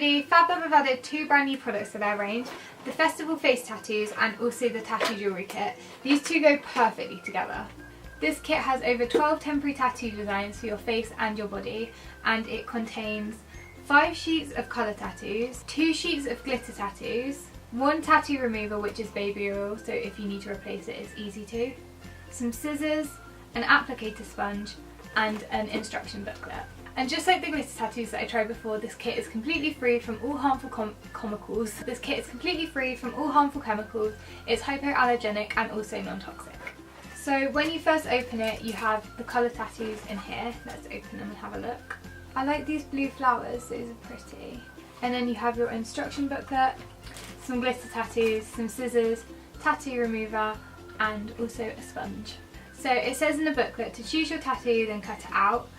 Lately, FabLab have added 2 brand new products to their range, the Festival Face Tattoos and also the Tattoo Jewellery Kit. These two go perfectly together. This kit has over 12 temporary tattoo designs for your face and your body, and it contains 5 sheets of colour tattoos, 2 sheets of glitter tattoos, 1 tattoo remover which is baby oil, so if you need to replace it it's easy to, some scissors, an applicator sponge and an instruction booklet. And just like the glitter tattoos that I tried before, this kit is completely free from all harmful chemicals. This kit is completely free from all harmful chemicals, it's hypoallergenic and also non-toxic. So when you first open it, you have the colour tattoos in here. Let's open them and have a look. I like these blue flowers, those are pretty. And then you have your instruction booklet, some glitter tattoos, some scissors, tattoo remover and also a sponge. So it says in the booklet to choose your tattoo, then cut it out.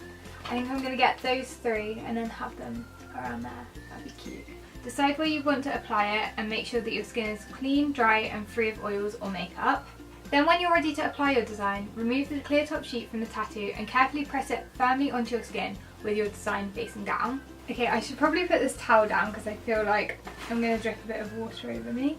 I think I'm going to get those 3 and then have them around there. That'd be cute. Decide where you want to apply it and make sure that your skin is clean, dry and free of oils or makeup. Then when you're ready to apply your design, remove the clear top sheet from the tattoo and carefully press it firmly onto your skin with your design facing down. Okay, I should probably put this towel down because I feel like I'm going to drip a bit of water over me.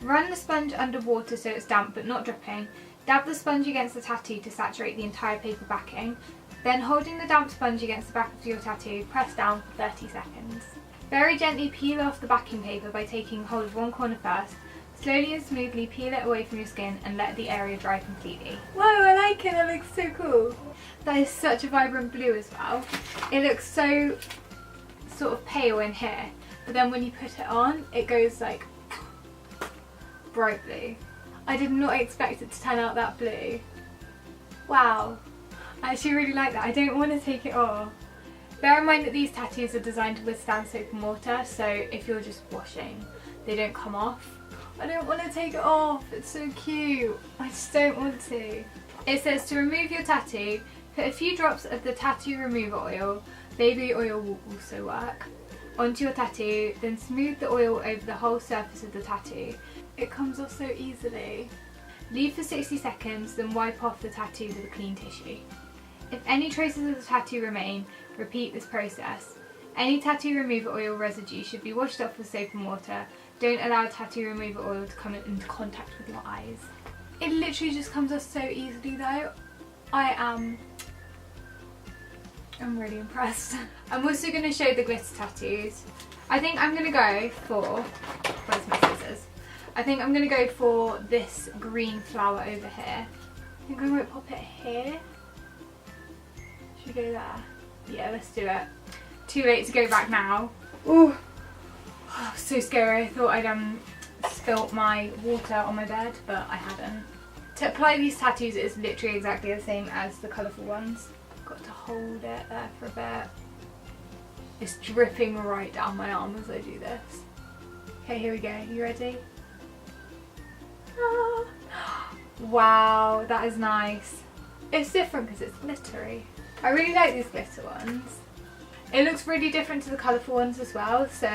Run the sponge under water so it's damp but not dripping. Dab the sponge against the tattoo to saturate the entire paper backing. Then holding the damp sponge against the back of your tattoo, press down for 30 seconds. Very gently peel off the backing paper by taking hold of one corner first. Slowly and smoothly peel it away from your skin and let the area dry completely. Whoa, I like it, that looks so cool. That is such a vibrant blue as well. It looks so sort of pale in here, but then when you put it on, it goes like bright blue. I did not expect it to turn out that blue. Wow. I actually really like that. I don't want to take it off. Bear in mind that these tattoos are designed to withstand soap and water, so if you're just washing, they don't come off. I don't want to take it off. It's so cute. I just don't want to. It says to remove your tattoo, put a few drops of the tattoo remover oil, baby oil will also work, onto your tattoo, then smooth the oil over the whole surface of the tattoo. It comes off so easily. Leave for 60 seconds, then wipe off the tattoo with a clean tissue. If any traces of the tattoo remain, repeat this process. Any tattoo remover oil residue should be washed off with soap and water. Don't allow tattoo remover oil to come into contact with your eyes. It literally just comes off so easily though. I'm really impressed. I'm also going to show the glitter tattoos. I think I'm going to go for, where's my scissors? I think I'm going to go for this green flower over here. I think I might pop it here. Should we go there? Yeah, let's do it. Too late to go back now. Ooh, oh, so scary. I thought I'd spilt my water on my bed, but I hadn't. To apply these tattoos, it's literally exactly the same as the colourful ones. Got to hold it there for a bit. It's dripping right down my arm as I do this. Okay, here we go. You ready? Ah. Wow, that is nice. It's different because it's glittery. I really like these glitter ones. It looks really different to the colourful ones as well, so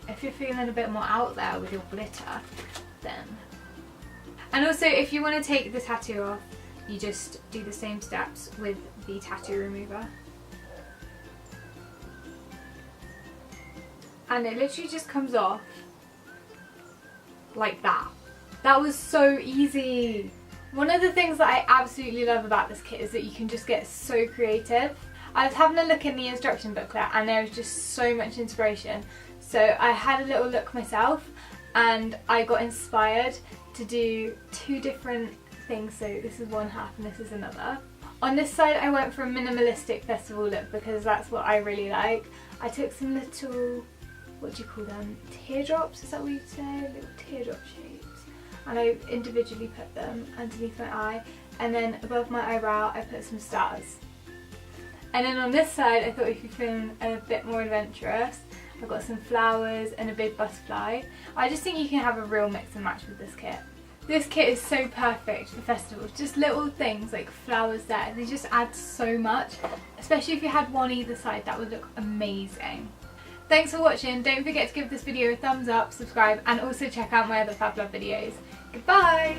if you're feeling a bit more out there with your glitter, then. And also if you want to take the tattoo off, you just do the same steps with the tattoo remover. And it literally just comes off like that. That was so easy. One of the things that I absolutely love about this kit is that you can just get so creative. I was having a look in the instruction booklet and there was just so much inspiration. So I had a little look myself and I got inspired to do 2 different things. So this is one half and this is another. On this side I went for a minimalistic festival look because that's what I really like. I took some little, what do you call them, teardrops, is that what you'd say? Little teardrop shapes. And I individually put them underneath my eye, and then above my eyebrow I put some stars. And then on this side I thought if you're feeling a bit more adventurous, I've got some flowers and a big butterfly. I just think you can have a real mix and match with this kit. This kit is so perfect for festivals, just little things like flowers there, they just add so much, especially if you had one either side, that would look amazing. Thanks for watching, don't forget to give this video a thumbs up, subscribe and also check out my other FabLab videos. Goodbye!